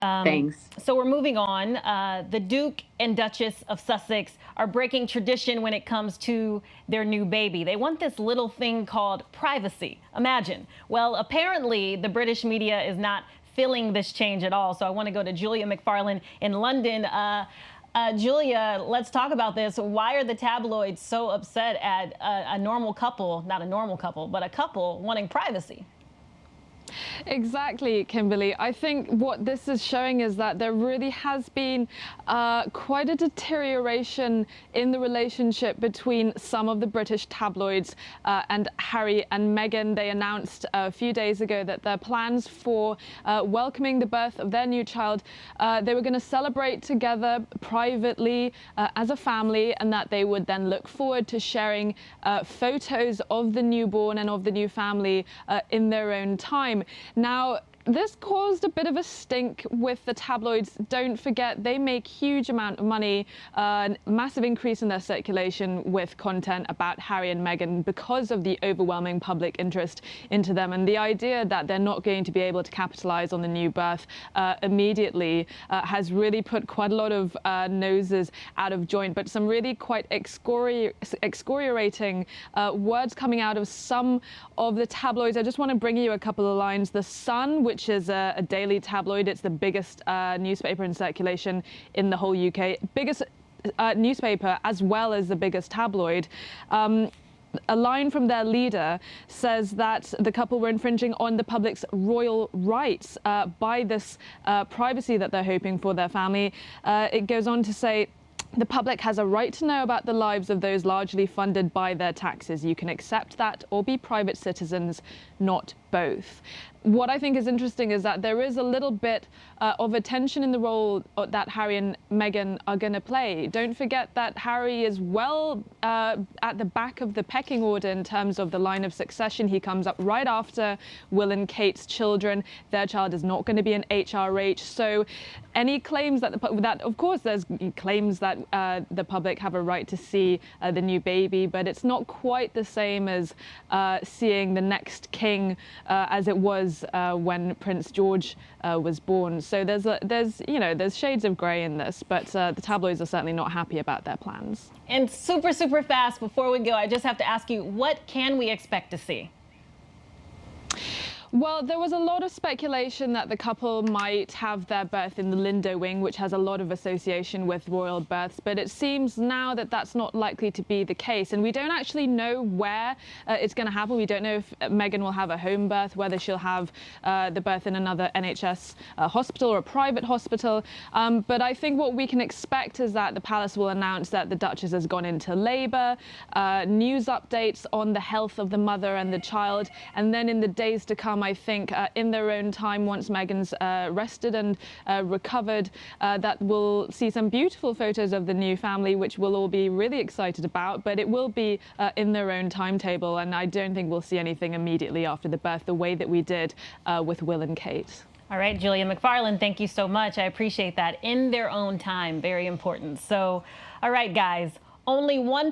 Thanks. So we're moving on. The Duke and Duchess of Sussex are breaking tradition when it comes to their new baby. They want this little thing called privacy. Imagine. Well, apparently the British media is not feeling this change at all. So I want to go to Julia McFarlane in London. Julia, let's talk about this. Why are the tabloids so upset at a normal couple, not a normal couple, but a couple wanting privacy? Exactly, Kimberly. I think what this is showing is that there really has been quite a deterioration in the relationship between some of the British tabloids and Harry and Meghan. They announced a few days ago that their plans for welcoming the birth of their new child, they were going to celebrate together privately as a family, and that they would then look forward to sharing photos of the newborn and of the new family in their own time. Now, this caused a bit of a stink with the tabloids. Don't forget, they make huge amount of money, massive increase in their circulation with content about Harry and Meghan because of the overwhelming public interest into them. And the idea that they're not going to be able to capitalize on the new birth immediately has really put quite a lot of noses out of joint, but some really quite excoriating words coming out of some of the tabloids. I just want to bring you a couple of lines. The Sun, which is a daily tabloid. It's the biggest newspaper in circulation in the whole UK. Biggest newspaper as well as the biggest tabloid. A line from their leader says that the couple were infringing on the public's royal rights by this privacy that they're hoping for their family. It goes on to say, the public has a right to know about the lives of those largely funded by their taxes. You can accept that or be private citizens, not both. What I think is interesting is that there is a little bit of a tension in the role that Harry and Meghan are going to play. Don't forget that Harry is well at the back of the pecking order in terms of the line of succession. He comes up right after Will and Kate's children. Their child is not going to be an HRH. So any claims that, of course, there's claims that the public have a right to see the new baby, but it's not quite the same as seeing the next king as it was when Prince George was born. So there's shades of grey in this, but the tabloids are certainly not happy about their plans. And super fast, before we go, I just have to ask you, what can we expect to see? Well, there was a lot of speculation that the couple might have their birth in the Lindo wing, which has a lot of association with royal births, but it seems now that that's not likely to be the case. And we don't actually know where it's going to happen. We don't know if Meghan will have a home birth, whether she'll have the birth in another NHS hospital or a private hospital. But I think what we can expect is that the palace will announce that the Duchess has gone into labour, news updates on the health of the mother and the child, and then in the days to come, I think in their own time, once Meghan's rested and recovered, that we'll see some beautiful photos of the new family, which we'll all be really excited about, but it will be in their own timetable, and I don't think we'll see anything immediately after the birth, the way that we did with Will and Kate. All right, Julia McFarlane, thank you so much. I appreciate that. In their own time, very important. So, all right, guys, only one